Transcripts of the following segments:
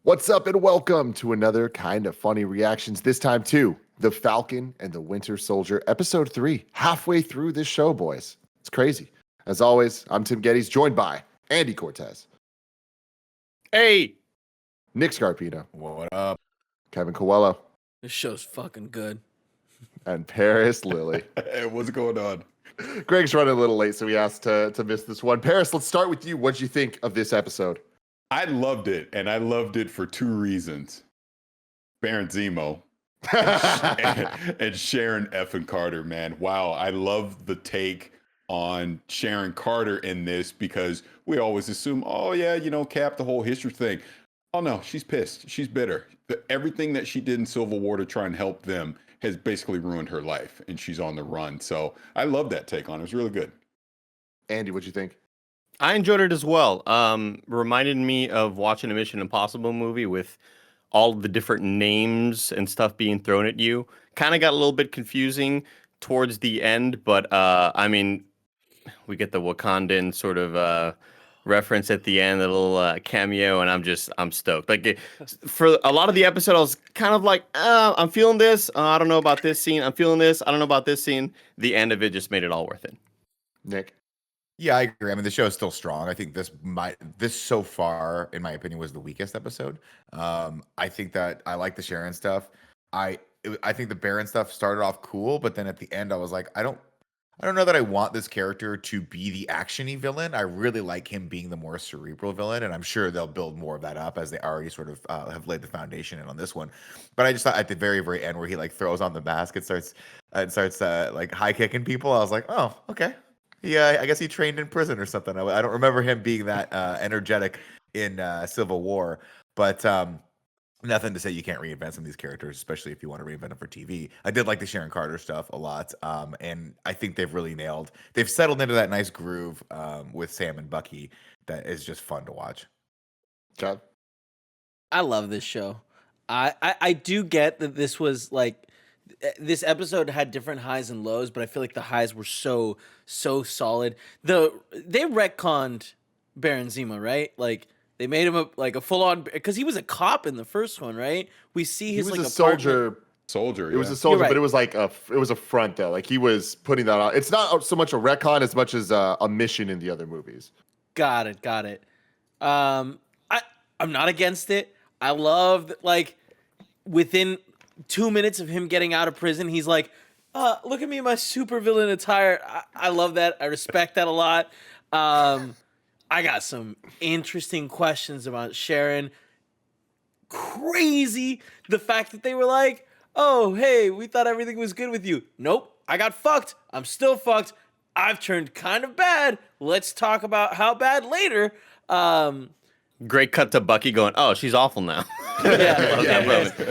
What's up, and welcome to another kind of funny reactions, this time to The Falcon and the Winter Soldier, episode 3, halfway through this show, boys. It's crazy. As always, I'm Tim Gettys, joined by Andy Cortez. Hey! Nick Scarpino. What up? Kevin Coelho. This show's fucking good. And Paris Lilly. Hey, what's going on? Greg's running a little late, so we asked to miss this one. Paris, let's start with you. What'd you think of this episode? I loved it, and I loved it for two reasons. Baron Zemo and Sharon effing Carter, man. Wow, I love the take on Sharon Carter in this because we always assume, oh yeah, Cap, the whole history thing. Oh no, she's pissed. She's bitter. Everything that she did in Civil War to try and help them has basically ruined her life, and she's on the run. So I love that take on it. It was really good. Andy, what'd you think? I enjoyed it as well. Reminded me of watching a Mission Impossible movie with all the different names and stuff being thrown at you. Kind of got a little bit confusing towards the end, but I mean, we get the Wakandan sort of reference at the end, a little cameo, and I'm stoked. Like for a lot of the episode, I was kind of like, I'm feeling this. I don't know about this scene. I'm feeling this. I don't know about this scene. The end of it just made it all worth it. Nick? Yeah, I agree. I mean, the show is still strong. I think this so far, in my opinion, was the weakest episode. I think that I like the Sharon stuff. I think the Baron stuff started off cool, but then at the end, I was like, I don't know that I want this character to be the actiony villain. I really like him being the more cerebral villain, and I'm sure they'll build more of that up as they already sort of have laid the foundation in on this one. But I just thought at the very, very end where he like throws on the mask and starts like high kicking people, I was like, oh, okay. Yeah, I guess he trained in prison or something. I don't remember him being that energetic in Civil War, but nothing to say you can't reinvent some of these characters, especially if you want to reinvent them for TV. I did like the Sharon Carter stuff a lot, and I think they've settled into that nice groove with Sam and Bucky that is just fun to watch. John? I love this show. I do get that this was like, this episode had different highs and lows, but I feel like the highs were so solid. They retconned Baron Zemo, right? Like they made him a full on, because he was a cop in the first one, right? We see his he was like a soldier. Soldier. It was a soldier, but it was like it was a front though. Like he was putting that on. It's not so much a retcon as much as a mission in the other movies. Got it. I'm not against it. I love like within 2 minutes of him getting out of prison, he's like, look at me in my supervillain attire. I love that. I respect that a lot. I got some interesting questions about Sharon. Crazy the fact that they were like, oh, hey, we thought everything was good with you. Nope, I got fucked. I'm still fucked. I've turned kind of bad. Let's talk about how bad later. Great cut to Bucky going, oh, she's awful now. The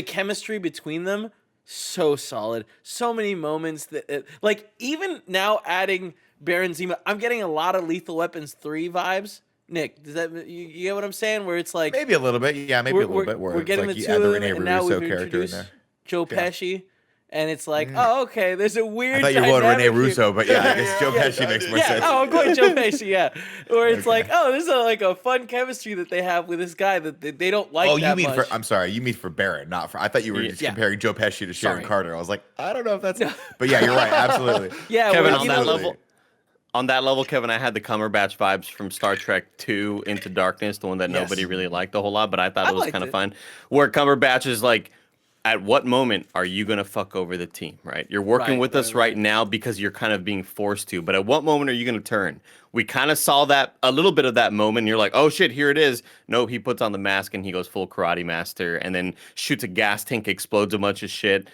chemistry between them, so solid. So many moments that, like, even now adding Baron Zemo, I'm getting a lot of Lethal Weapons 3 vibes. Nick, does that you get what I'm saying? Where it's like Maybe a little bit, yeah, maybe a little bit. Where we're getting like the you two add the of Rene them, and now Russo we've character in introduced there. Joe Pesci. And it's like, oh, okay, there's a weird. I thought you were going Rene here. Russo, but yeah, I guess Joe Pesci makes more sense. Oh, I'm going Joe Pesci, yeah. Where it's like, oh, this is a fun chemistry that they have with this guy that they don't like. Oh, that you mean much. I'm sorry, you mean for Baron, not for. I thought you were just comparing Joe Pesci to Sharon Carter. I was like, I don't know if that's. But yeah, you're right, absolutely. Yeah, Kevin, well, on that level, Kevin, I had the Cumberbatch vibes from Star Trek 2 Into Darkness, the one that nobody really liked a whole lot, but I thought it was kind of fun. Where Cumberbatch is like, at what moment are you going to fuck over the team, right? You're working with us right now because you're kind of being forced to, but at what moment are you going to turn? We kind of saw that, a little bit of that moment, and you're like, oh shit, here it is. No, he puts on the mask and he goes full karate master and then shoots a gas tank, explodes a bunch of shit.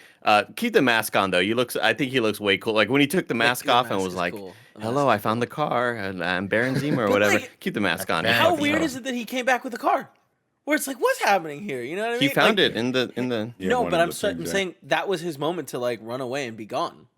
Keep the mask on though. I think he looks way cool. Like when he took the mask off and was like, cool. Hello, I found the car and I'm Baron Zemo or whatever. Like, keep the mask on. How weird is it that he came back with the car? Where it's like, what's happening here? You know what I mean? He found it in the. Yeah, no, but I'm saying that was his moment to like run away and be gone.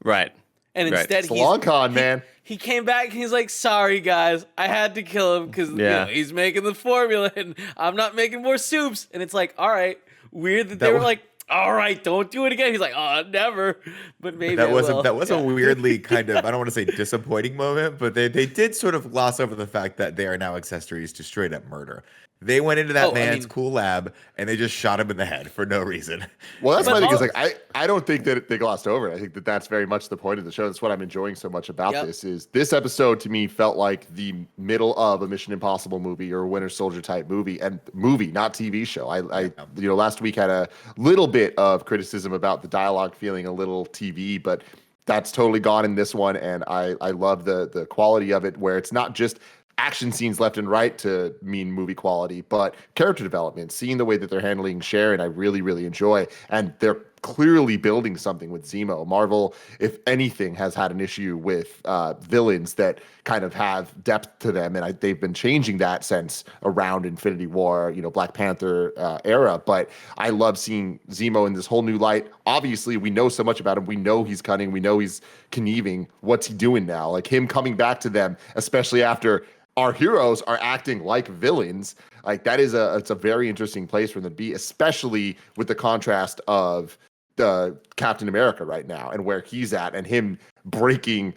Right. And instead, it's a long con, man. He came back and he's like, sorry guys, I had to kill him because he's making the formula and I'm not making more soups. And it's like, all right, weird that they were like, all right, don't do it again. He's like, oh, never. But maybe that was a weirdly kind of, I don't want to say disappointing moment, but they did sort of gloss over the fact that they are now accessories to straight up murder. They went into that man's cool lab and they just shot him in the head for no reason. Well, that's my thing. Is like I don't think that they glossed over it. I think that that's very much the point of the show. That's what I'm enjoying so much about this. Is this episode to me felt like the middle of a Mission Impossible movie or a Winter Soldier type movie, and movie, not TV show. I last week had a little bit of criticism about the dialogue feeling a little TV, but that's totally gone in this one, and I love the quality of it, where it's not just action scenes left and right to mean movie quality, but character development, seeing the way that they're handling Sharon, I really, really enjoy. And they're clearly building something with Zemo. Marvel, if anything, has had an issue with villains that kind of have depth to them, and they've been changing that since around Infinity War, Black Panther era. But I love seeing Zemo in this whole new light. Obviously, we know so much about him. We know he's cunning. We know he's conniving. What's he doing now? Like him coming back to them, especially after our heroes are acting like villains. Like that is it's a very interesting place for them to be, especially with the contrast of the Captain America right now and where he's at, and him breaking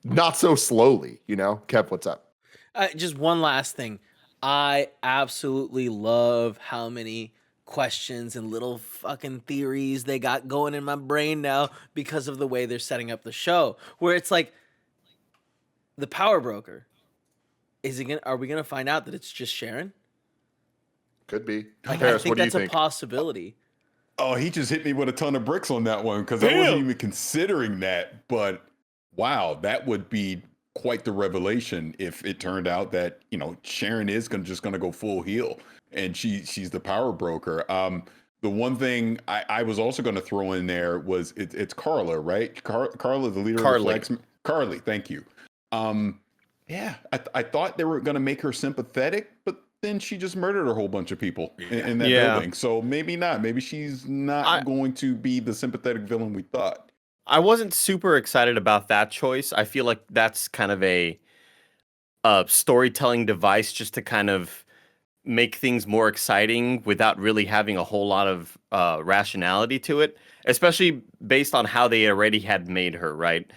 not so slowly. Kev, what's up? Just one last thing. I absolutely love how many questions and little fucking theories they got going in my brain now because of the way they're setting up the show, where it's like the power broker. Are we gonna find out that it's just Sharon? Could be. Like, Paris, I think what do you that's think? a possibility. Oh, he just hit me with a ton of bricks on that one because I wasn't even considering that. But wow, that would be quite the revelation if it turned out that Sharon is just gonna go full heel and she's the power broker. The one thing I was also going to throw in there was it's Carla, right? Carla, the leader of the Flags. Carly, thank you. Yeah, I thought they were going to make her sympathetic, but then she just murdered a whole bunch of people in that building. So maybe not. Maybe she's not going to be the sympathetic villain we thought. I wasn't super excited about that choice. I feel like that's kind of a storytelling device just to kind of make things more exciting without really having a whole lot of rationality to it, especially based on how they already had made her, right?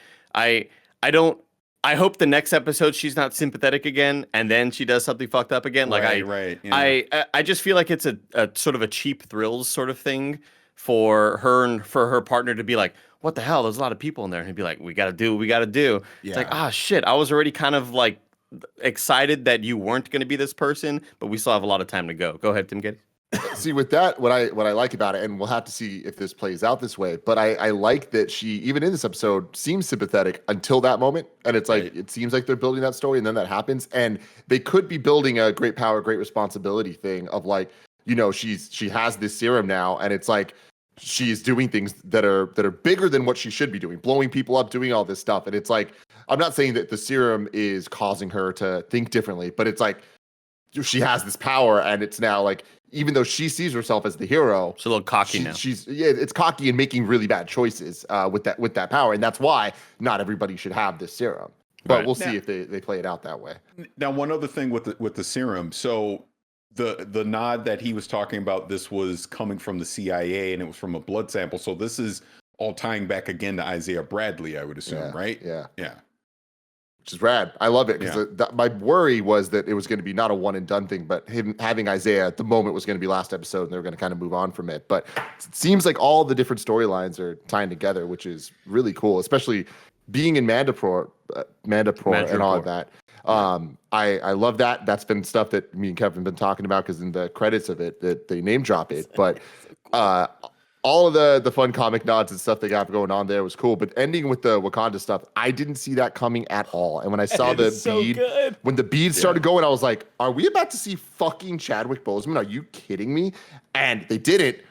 I hope the next episode she's not sympathetic again, and then she does something fucked up again. Right. Yeah. I just feel like it's a sort of a cheap thrills sort of thing for her and for her partner to be like, what the hell? There's a lot of people in there, and he'd be like, we gotta do what we gotta do. Yeah. It's like, shit. I was already kind of like excited that you weren't gonna be this person, but we still have a lot of time to go. Go ahead, Tim Gettys. See, with that, what I like about it, and we'll have to see if this plays out this way, but I like that she, even in this episode, seems sympathetic until that moment. And it's like, it seems like they're building that story, and then that happens. And they could be building a great power, great responsibility thing of like, she has this serum now, and it's like she's doing things that are bigger than what she should be doing, blowing people up, doing all this stuff. And it's like, I'm not saying that the serum is causing her to think differently, but it's like she has this power, and it's now like, even though she sees herself as the hero, she's a little cocky now. It's cocky and making really bad choices with that power, and that's why not everybody should have this serum. But we'll see if they play it out that way. Now, one other thing with the serum. So the nod that he was talking about, this was coming from the CIA, and it was from a blood sample. So this is all tying back again to Isaiah Bradley, I would assume, right? Yeah. Which is rad. I love it because my worry was that it was going to be not a one and done thing, but him having Isaiah at the moment was going to be last episode, and they were going to kind of move on from it. But it seems like all the different storylines are tying together, which is really cool, especially being in Mandapore and all of that. I love that. That's been stuff that me and Kevin have been talking about because in the credits of it, that they name drop it. But all of the fun comic nods and stuff they got going on there was cool. But ending with the Wakanda stuff, I didn't see that coming at all. And when I saw the bead, when the bead started going, I was like, are we about to see fucking Chadwick Boseman? Are you kidding me? And they did it.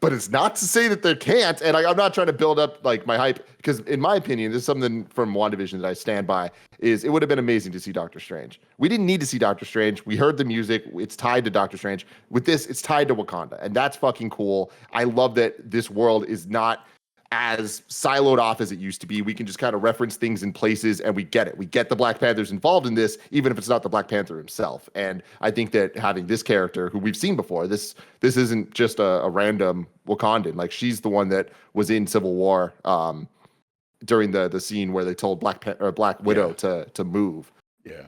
But it's not to say that they can't. And I'm not trying to build up like my hype, because in my opinion, this is something from WandaVision that I stand by, is it would have been amazing to see Doctor Strange. We didn't need to see Doctor Strange. We heard the music. It's tied to Doctor Strange. With this, it's tied to Wakanda. And that's fucking cool. I love that this world is not as siloed off as it used to be. We can just kind of reference things in places, and we get it. We get the Black Panthers involved in this, even if it's not the Black Panther himself. And I think that having this character, who we've seen before, this isn't just a random Wakandan. Like, she's the one that was in Civil War during the scene where they told Black Widow to move. Yeah.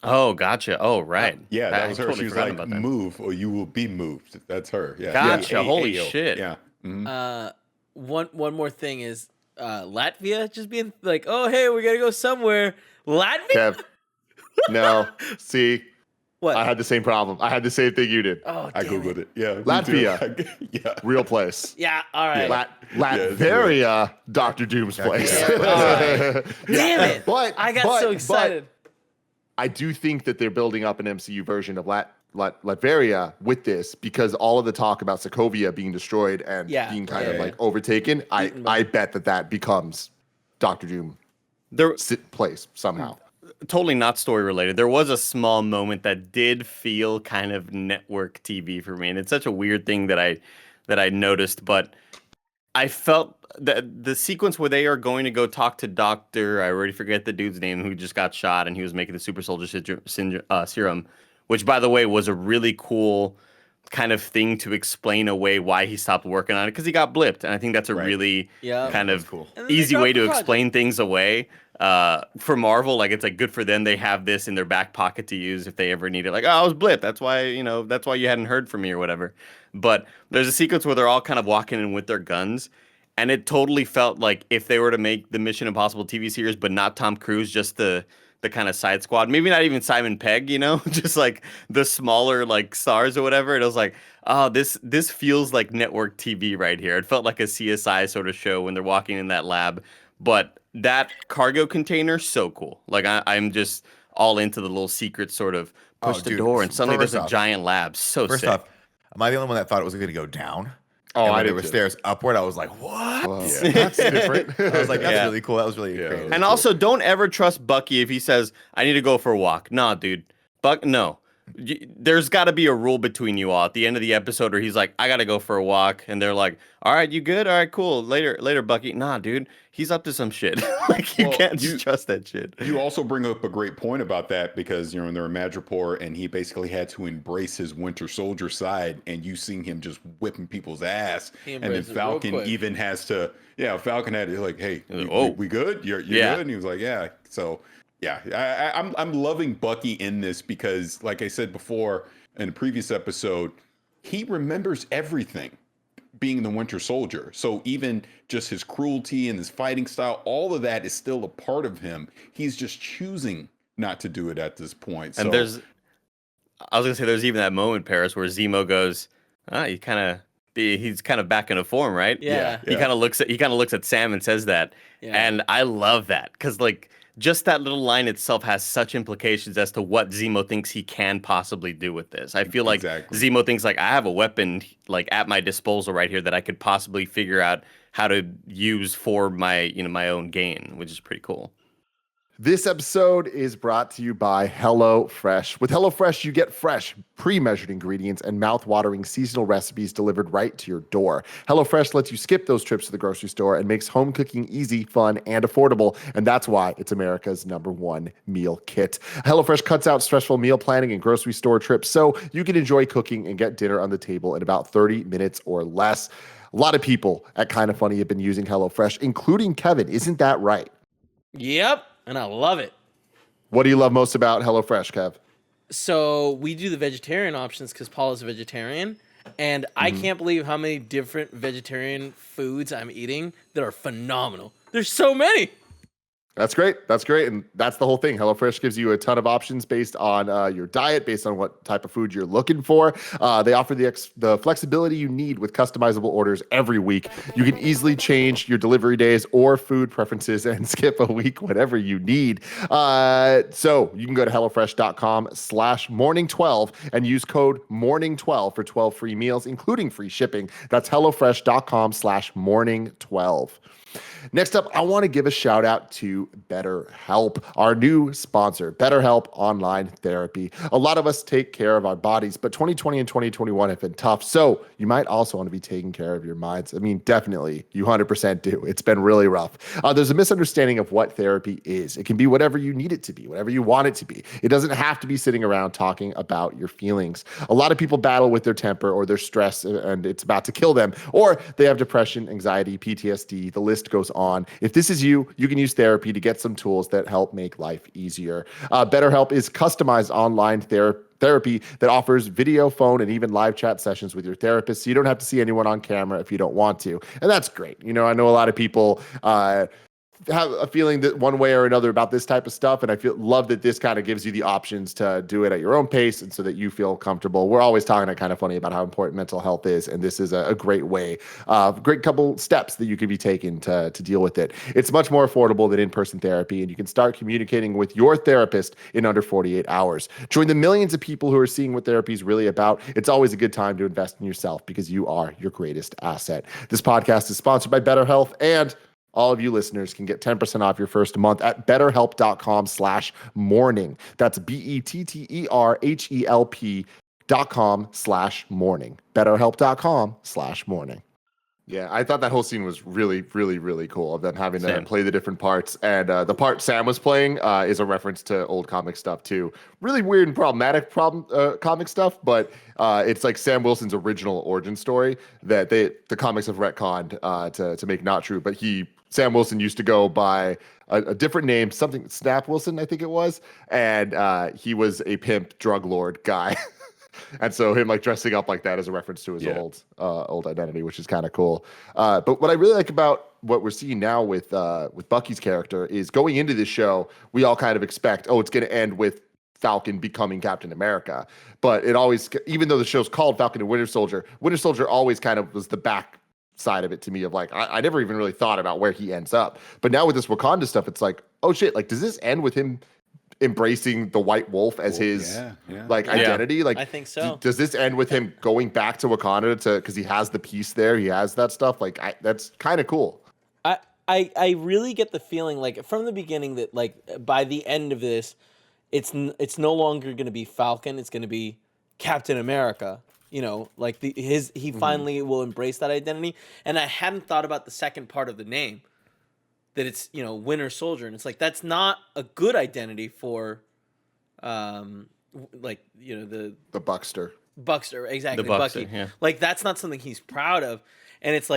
Oh, gotcha. Oh, right. Yeah, that was her. totally She was forgot like, about that. "Move or you will be moved." That's her. Yeah. Gotcha. Yeah. Holy Ayo. shit. Yeah. Mhm. One more thing is Latvia just being like, oh hey, we gotta go somewhere. Latvia? Kev, no. See, What? I had the same problem. I had the same thing you did. Oh, I damn googled it. Yeah. me Latvia. too. Yeah. Real place. Yeah, all right. Latveria, Doctor Doom's place. Yeah, Damn it! But I got so excited. I do think that they're building up an MCU version of Latveria with this because all of the talk about Sokovia being destroyed and being kind of like overtaken, I bet that becomes Doctor Doom place somehow. Totally not story related. There was a small moment that did feel kind of network TV for me, and it's such a weird thing that I noticed, but I felt that the sequence where they are going to go talk to Doctor, I already forget the dude's name, who just got shot and he was making the super soldier serum, which by the way was a really cool kind of thing to explain away why he stopped working on it, because he got blipped, and I think that's a really kind of easy way to explain things away. For Marvel, like it's like good for them. They have this in their back pocket to use if they ever need it. Like, oh, I was blipped. That's why you hadn't heard from me or whatever. But there's a sequence where they're all kind of walking in with their guns, and it totally felt like if they were to make the Mission Impossible TV series, but not Tom Cruise, just the kind of side squad, maybe not even Simon Pegg, just like the smaller like stars or whatever. And it was like, oh, this feels like network TV right here. It felt like a CSI sort of show when they're walking in that lab. But that cargo container, so cool. Like I'm just all into the little secret sort of push the door and suddenly there's a giant lab. So first sick. off, am I the only one that thought it was going to go down? Oh, and when I there were stairs upward. I was like, "What?" Whoa, that's different. I was like, "That's really cool. That was really creative." And also, don't ever trust Bucky if he says, "I need to go for a walk." Nah, dude. No. There's got to be a rule between you all at the end of the episode where he's like, "I got to go for a walk," and they're like, "All right, you good? All right, cool. Later, Bucky." Nah, dude. He's up to some shit. Like you can't just trust that shit. You also bring up a great point about that because they're in Madripoor and he basically had to embrace his Winter Soldier side, and you seeing him just whipping people's ass, and then Falcon even has to. Yeah, Falcon had to like, "Hey, we good? You're good?" And he was like, "Yeah." So yeah, I'm loving Bucky in this because, like I said before in a previous episode, he remembers everything. Being the Winter Soldier. So even just his cruelty and his fighting style, all of that is still a part of him. He's just choosing not to do it at this point. And there's even that moment, Paris, where Zemo goes, he's kind of back into form, right? Yeah. He kind of looks at Sam and says that. Yeah. And I love that because like just that little line itself has such implications as to what Zemo thinks he can possibly do with this. I feel like Zemo thinks like I have a weapon like at my disposal right here that I could possibly figure out how to use for my my own gain, which is pretty cool. This episode is brought to you by HelloFresh. With HelloFresh, you get fresh, pre-measured ingredients and mouth-watering seasonal recipes delivered right to your door. HelloFresh lets you skip those trips to the grocery store and makes home cooking easy, fun, and affordable. And that's why it's America's #1 meal kit. HelloFresh cuts out stressful meal planning and grocery store trips so you can enjoy cooking and get dinner on the table in about 30 minutes or less. A lot of people at Kinda Funny have been using HelloFresh, including Kevin. Isn't that right? Yep. And I love it. What do you love most about HelloFresh, Kev? So we do the vegetarian options because Paul is a vegetarian. And I can't believe how many different vegetarian foods I'm eating that are phenomenal. There's so many. That's great. And that's the whole thing. HelloFresh gives you a ton of options based on your diet, based on what type of food you're looking for. They offer the flexibility you need with customizable orders every week. You can easily change your delivery days or food preferences and skip a week whenever you need. So you can go to HelloFresh.com/morning12 and use code morning12 for 12 free meals, including free shipping. That's HelloFresh.com/morning12. Next up, I want to give a shout out to BetterHelp, our new sponsor, BetterHelp Online Therapy. A lot of us take care of our bodies, but 2020 and 2021 have been tough. So you might also want to be taking care of your minds. I mean, definitely, you 100% do. It's been really rough. There's a misunderstanding of what therapy is. It can be whatever you need it to be, whatever you want it to be. It doesn't have to be sitting around talking about your feelings. A lot of people battle with their temper or their stress and it's about to kill them, or they have depression, anxiety, PTSD. The list list goes on. If this is you, you can use therapy to get some tools that help make life easier. BetterHelp is customized online therapy that offers video, phone, and even live chat sessions with your therapist, so you don't have to see anyone on camera if you don't want to. And that's great. I know a lot of people have a feeling that one way or another about this type of stuff, and I love that this kind of gives you the options to do it at your own pace and so that you feel comfortable. We're always talking at Kind of Funny about how important mental health is, and this is a great way, great couple steps that you could be taking to deal with it. It's much more affordable than in-person therapy, and you can start communicating with your therapist in under 48 hours. Join the millions of people who are seeing what therapy is really about. It's always a good time to invest in yourself because you are your greatest asset. This podcast is sponsored by BetterHelp, and all of you listeners can get 10% off your first month at betterhelp.com/morning. That's BetterHelp.com/morning. betterhelp.com/morning. Yeah, I thought that whole scene was really, really, really cool of them having to play the different parts. And the part Sam was playing is a reference to old comic stuff too. Really weird and problematic comic stuff, but it's like Sam Wilson's original origin story that the comics have retconned to make not true. But Sam Wilson used to go by a different name, something Snap Wilson, I think it was, and he was a pimp drug lord guy. And so him dressing up like that is a reference to his old identity, which is kind of cool. But what I really like about what we're seeing now with Bucky's character is going into this show, we all kind of expect, it's going to end with Falcon becoming Captain America. But it always, even though the show's called Falcon and Winter Soldier always kind of was the back side of it to me of I never even really thought about where he ends up. But now with this Wakanda stuff, it's oh shit, does this end with him embracing the White Wolf as his identity? I think so. Does this end with him going back to Wakanda because he has the piece there, he has that stuff? That's kind of cool. I really get the feeling from the beginning that by the end of this, it's no longer going to be Falcon, it's going to be Captain America. He finally will embrace that identity. And I hadn't thought about the second part of the name, that it's, Winter Soldier. And it's that's not a good identity for, the Buckster. Buckster, exactly. The Buckster, Bucky. yeah. That's not something he's proud of. And it's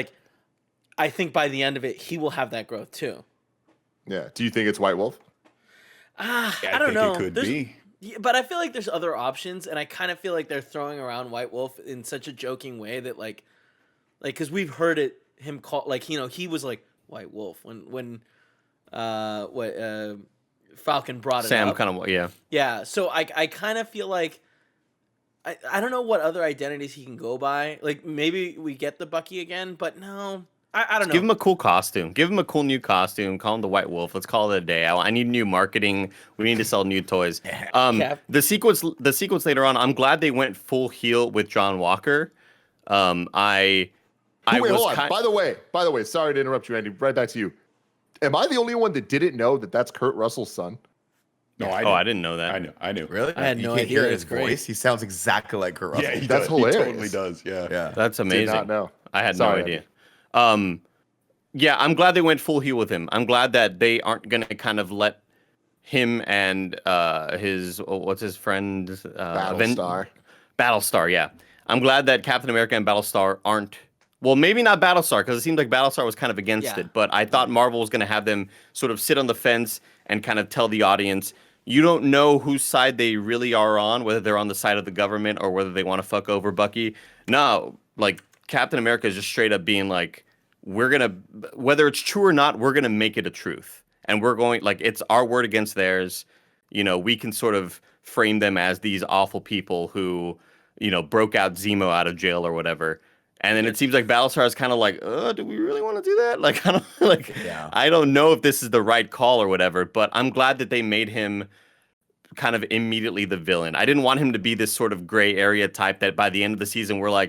I think by the end of it, he will have that growth too. Yeah. Do you think it's White Wolf? I don't know. It could be. Yeah, but I feel there's other options, and I kind of feel they're throwing around White Wolf in such a joking way that because we've heard him call he was White Wolf when Falcon brought it Sam up. kind of Yeah. So I kind of feel I don't know what other identities he can go by. Maybe we get the Bucky again, but no. I don't know. Give him a cool costume. Give him a cool new costume. Call him the White Wolf. Let's call it a day. I need new marketing. We need to sell new toys. The sequence later on, I'm glad they went full heel with John Walker. Hold on. By the way, sorry to interrupt you, Andy. Right back to you. Am I the only one that didn't know that that's Kurt Russell's son? No, I didn't know that. I knew. Really? I had you no can't idea. hear his That's great. voice. He sounds exactly like Kurt Russell. Yeah, That's hilarious. He totally does. Yeah. That's amazing. Did not know. I had Sorry, no idea. I'm glad they went full heel with him. I'm glad that they aren't going to kind of let him and what's his friend? Battlestar, yeah. I'm glad that Captain America and Battlestar aren't, well, maybe not Battlestar, because it seemed like Battlestar was kind of against it, but I thought Marvel was going to have them sort of sit on the fence and kind of tell the audience, you don't know whose side they really are on, whether they're on the side of the government or whether they want to fuck over Bucky. No, Captain America is just straight up being whether it's true or not, we're going to make it a truth. And we're going, it's our word against theirs. We can sort of frame them as these awful people who, broke out Zemo out of jail or whatever. And then it seems like Battlestar is kind of do we really want to do that? I don't know if this is the right call or whatever, but I'm glad that they made him kind of immediately the villain. I didn't want him to be this sort of gray area type that by the end of the season, we're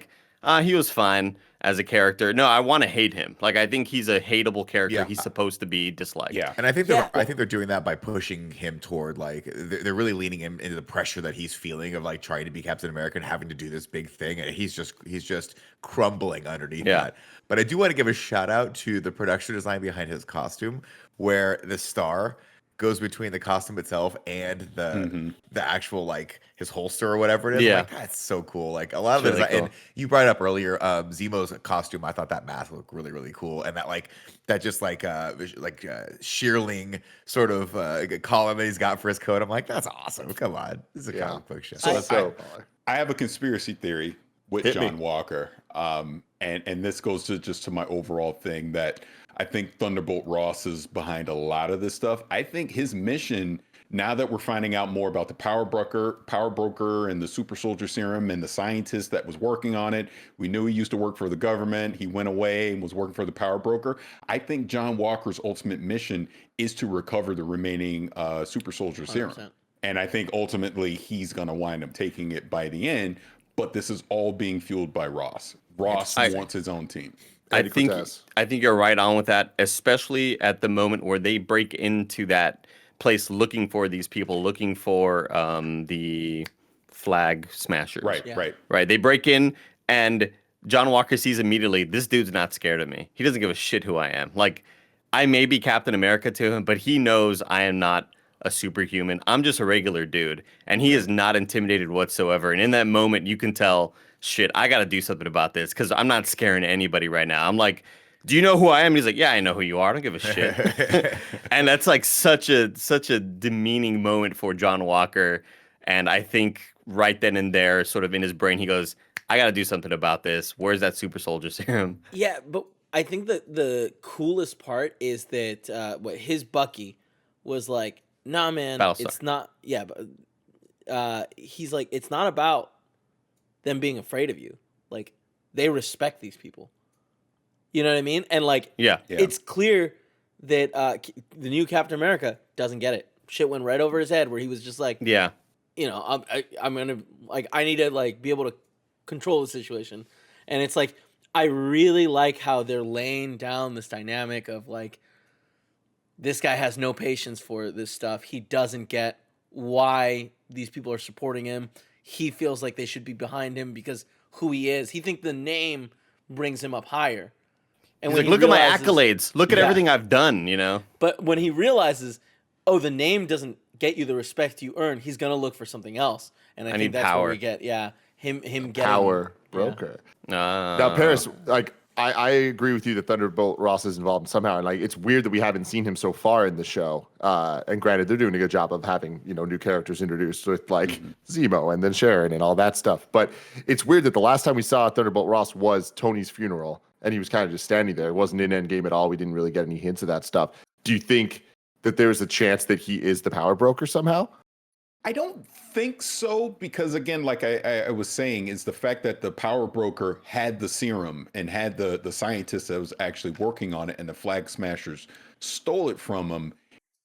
he was fine as a character. No, I want to hate him. I think he's a hateable character. He's supposed to be disliked. Yeah. And I think they're doing that by pushing him toward they're really leaning him into the pressure that he's feeling of trying to be Captain America and having to do this big thing, and he's just crumbling underneath that. But I do want to give a shout out to the production design behind his costume, where the star goes between the costume itself and the actual like his holster or whatever it is. I'm like, that's so cool. Like a lot of It's it, really cool. and you brought it up earlier, Zemo's costume. I thought that mask looked really, really cool, and that just shearling sort of column that he's got for his coat. I'm like, that's awesome. Come on, this is a comic book show. I have a conspiracy theory with John Walker, and this goes to my overall thing that I think Thunderbolt Ross is behind a lot of this stuff. I think his mission, now that we're finding out more about the power broker and the super soldier serum and the scientist that was working on it, we knew he used to work for the government. He went away and was working for the power broker. I think John Walker's ultimate mission is to recover the remaining super soldier serum. 100%. And I think ultimately he's going to wind up taking it by the end. But this is all being fueled by Ross. Ross wants his own team. I think you're right on with that, especially at the moment where they break into that place looking for these people, looking for the flag smashers. Right. They break in, and John Walker sees immediately, this dude's not scared of me. He doesn't give a shit who I am. Like, I may be Captain America to him, but he knows I am not a superhuman. I'm just a regular dude, and he is not intimidated whatsoever. And in that moment, you can tell, shit, I got to do something about this because I'm not scaring anybody right now. I'm like, do you know who I am? And he's like, yeah, I know who you are. I don't give a shit. And that's like such a demeaning moment for John Walker. And I think right then and there, sort of in his brain, he goes, I got to do something about this. Where's that super soldier serum? Yeah, but I think that the coolest part is that his Bucky was like, nah, man, it's not. Yeah, but he's like, it's not about them being afraid of you. Like, they respect these people. You know what I mean? And like, it's clear that the new Captain America doesn't get it. Shit went right over his head where he was just like, you know, I'm gonna like, I need to like be able to control the situation. And it's like, I really like how they're laying down this dynamic of like, this guy has no patience for this stuff. He doesn't get why these people are supporting him. He feels like they should be behind him because who he is. He thinks the name brings him up higher. And he's like, look at my accolades. Look at everything I've done, you know? But when he realizes, oh, the name doesn't get you the respect you earn, he's going to look for something else. And I think that's power. Where we get, him getting... Power broker. Now, Paris, like, I agree with you that Thunderbolt Ross is involved somehow, and like it's weird that we haven't seen him so far in the show. And granted, they're doing a good job of having new characters introduced with like Zemo and then Sharon and all that stuff. But it's weird that the last time we saw Thunderbolt Ross was Tony's funeral, and he was kind of just standing there. It wasn't in Endgame at all. We didn't really get any hints of that stuff. Do you think that there's a chance that he is the power broker somehow? I don't think so, because again, like I was saying, is the fact that the power broker had the serum and had the scientist that was actually working on it, and the flag smashers stole it from him.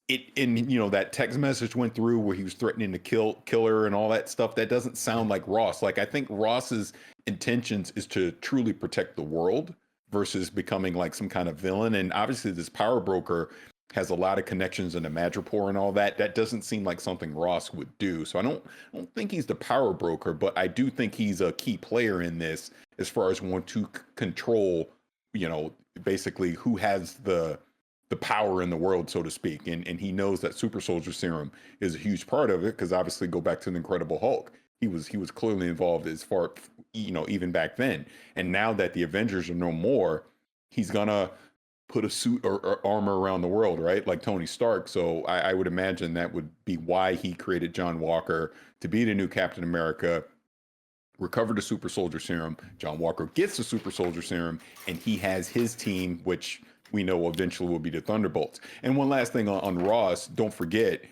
That text message went through where he was threatening to kill her and all that stuff. That doesn't sound like Ross. Like, I think Ross's intentions is to truly protect the world versus becoming like some kind of villain. And obviously this power broker has a lot of connections into Madripoor and all that. That doesn't seem like something Ross would do. So I don't think he's the power broker, but I do think he's a key player in this as far as wanting to control, basically who has the power in the world, so to speak. And he knows that super soldier serum is a huge part of it, because obviously go back to the Incredible Hulk. He was clearly involved as far, even back then. And now that the Avengers are no more, he's gonna put a suit or armor around the world, right? Like Tony Stark. So I would imagine that would be why he created John Walker to be the new Captain America, recover the super soldier serum. John Walker gets the super soldier serum, and he has his team, which we know eventually will be the Thunderbolts. And one last thing on Ross, don't forget,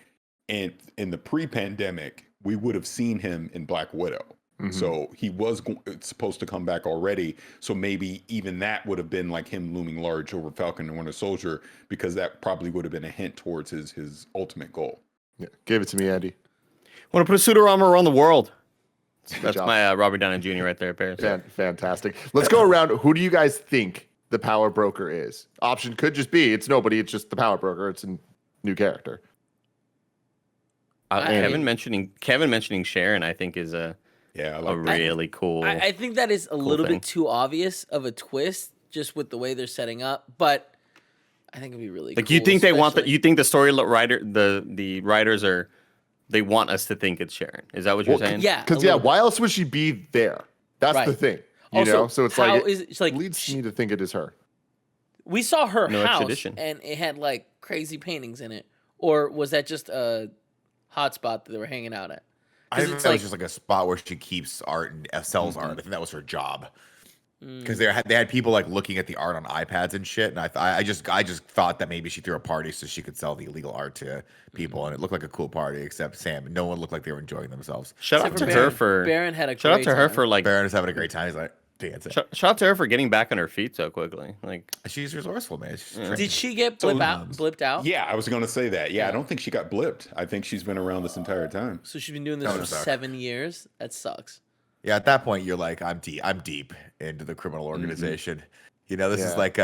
in the pre-pandemic, we would have seen him in Black Widow. Mm-hmm. So he was supposed to come back already. So maybe even that would have been like him looming large over Falcon and Winter Soldier, because that probably would have been a hint towards his ultimate goal. Yeah, give it to me, Andy. Want to put a suit of armor around the world. That's my Robert Downey Jr. right there, Paris. Fantastic. Let's go around. Who do you guys think the power broker is? Option could just be it's nobody. It's just the power broker. It's a new character. Kevin mentioning Sharon, I think, is a really cool. I think that is a little bit too obvious of a twist, just with the way they're setting up. But I think it'd be really Like cool. you think they want especially- you think the story writer the writers are they want us to think it's Sharon. Is that what you're saying? Yeah, Because why else would she be there? That's the Right. thing. You Also, know, so it's how like is it it's like leads me to think it is her. we saw her No house extradition. and it had like crazy paintings in it, or was that just a hot spot that they were hanging out at? I 'Cause think it's that like- was just like a spot where she keeps art and sells art. I think that was her job. Because they had people like looking at the art on iPads and shit, and I just thought that maybe she threw a party so she could sell the illegal art to people, and it looked like a cool party. Except Sam, no one looked like they were enjoying themselves. Shout out Except to for her Baron. for Baron had a shout out great to her time. for like Baron is having a great time. He's like dancing. shout out to her for getting back on her feet so quickly. Like She's resourceful, man. She's trained. Did she get blipped out? Yeah, I was going to say that. Yeah, I don't think she got blipped. I think she's been around this entire time. So she's been doing this That for would suck. 7 years. That sucks. Yeah, at that point, you're like, I'm deep into the criminal organization. You know, this is like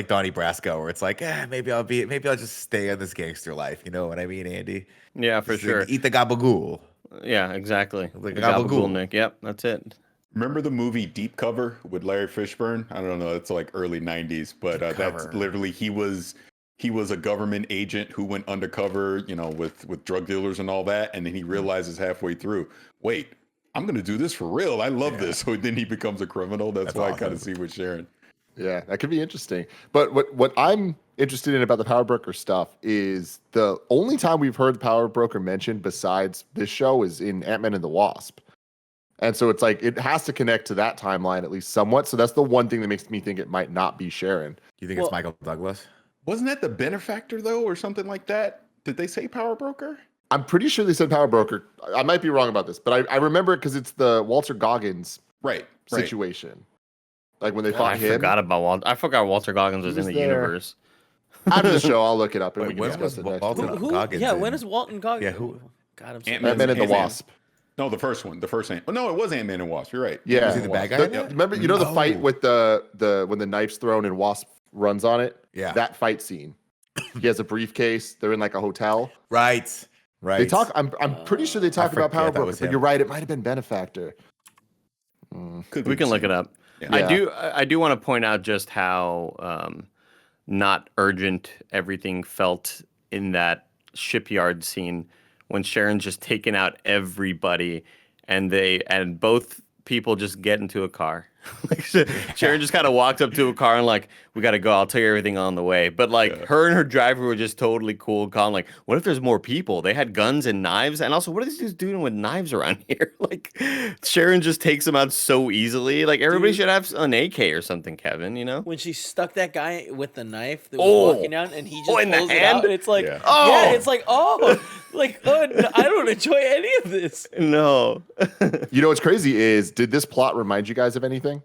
Donnie Brasco, where it's like, maybe I'll just stay in this gangster life. You know what I mean, Andy? yeah, for Just sure. eat the gabagool. Yeah, exactly. Like The a gabagool. gabagool, Nick. Yep, that's it. Remember the movie Deep Cover with Larry Fishburne? I don't know. It's like early 90s, but Deep that's Cover. literally he was a government agent who went undercover, you know, with drug dealers and all that, and then he realizes halfway through, wait, I'm going to do this for real. I love this. So then he becomes a criminal. That's why I kind of awesome. see with Sharon. Yeah, that could be interesting. But what I'm interested in about the Power Broker stuff is the only time we've heard the Power Broker mentioned besides this show is in Ant-Man and the Wasp. And so it's like it has to connect to that timeline at least somewhat. So that's the one thing that makes me think it might not be Sharon. Do you think Well- it's Michael Douglas? Wasn't that the benefactor though, or something like that? Did they say Power Broker? I'm pretty sure they said Power Broker. I might be wrong about this, but I remember it because it's the Walter Goggins Right. situation. Like when they I fought him. forgot about Walter. I forgot Walter Goggins was in was the there. universe. After the show, I'll look it up and Wait, we when can was discuss it next Walter week. Who? Goggins Yeah, in- when is Walton Goggins? Yeah, who? God, I'm so Ant-Man. Ant-Man and the Ant-Man. Wasp. No, the first one. The first Ant. Oh, no, it was Ant-Man and Wasp. You're right. Yeah. Was he the bad guy? The- in that? remember, you know the fight Oh. with the when the knife's thrown and Wasp runs on it? Yeah. That fight scene. He has a briefcase. They're in like a hotel. Right. Right. They talk. I'm pretty sure they talk about forget Power that Broker, was but him. you're right. It might have been Benefactor. Could be We can the look same. it up. Yeah. I do want to point out just how not urgent everything felt in that shipyard scene when Sharon's just taking out everybody and both people just get into a car. Like Sharon just kind of walked up to a car and like, we got to go. I'll tell you everything on the way. But like her and her driver were just totally cool, calm. Like, what if there's more people? They had guns and knives. And also, what are these dudes doing with knives around here? Like Sharon just takes them out so easily. Like everybody Dude. should have an AK or something, Kevin, you know? when she stuck that guy with the knife that was walking down, and he just in the pulls it hand? out, and it's like, Yeah. yeah, it's like, no, I don't enjoy any of this. No. You know what's crazy is, did this plot remind you guys of anything?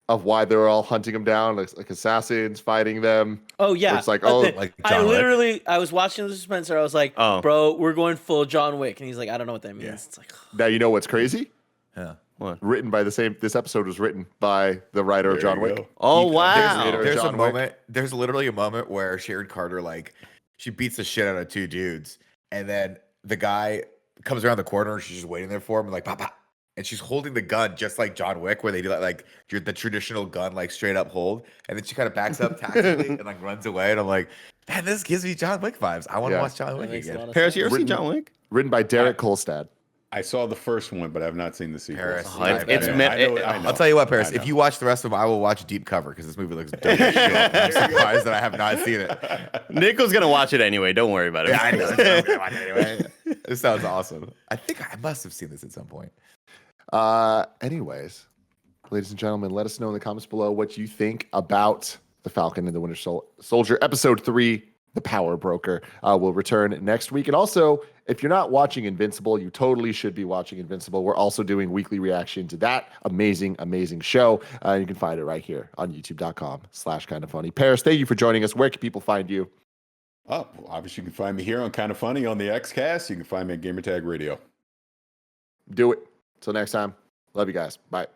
Of why they were all hunting them down, like assassins, fighting them? Oh yeah, It's like, But oh, then like I John Wick. literally, I was watching the Spencer. I was like, Oh. bro, we're going full John Wick, and he's like, I don't know what that means. Yeah. It's like, Now you know what's crazy? Yeah. What? Written by the same. This episode was written by the writer of There John you Wick. go. Oh, There's wow. later- There's John a Wick. moment. There's literally a moment where Sharon Carter like she beats the shit out of two dudes, and then the guy comes around the corner. She's just waiting there for him, and like pop, pop. And she's holding the gun just like John Wick, where they do that like the traditional gun, like straight up hold. And then she kind of backs up tactically and like runs away. And I'm like, man, this gives me John Wick vibes. I want to Yeah. watch John that Wick makes a again. lot of Paris, sense. you ever seen Written- John Wick? Written by Derek Kolstad. I saw the first one, but I've not seen the sequel. Paris. Oh, it's I meant- I'll tell you what, Paris. I know. If you watch the rest of them, I will watch Deep Cover because this movie looks dope as shit. I'm surprised that I have not seen it. Nick was gonna watch it anyway. Don't worry about it. Yeah, I know. I'm gonna watch it anyway. This sounds awesome. I think I must have seen this at some point. Anyways, ladies and gentlemen, let us know in the comments below what you think about the Falcon and the Winter Soldier, episode 3, The Power Broker. Will return next week. And also, if you're not watching Invincible, you totally should be watching Invincible. We're also doing weekly reaction to that amazing, amazing show. You can find it right here on youtube.com/kindafunny. Paris, thank you for joining us. Where can people find you? Oh, well, obviously you can find me here on Kind of Funny on the Xcast. You can find me at Gamertag Radio. Do it. Till next time. Love you guys. Bye.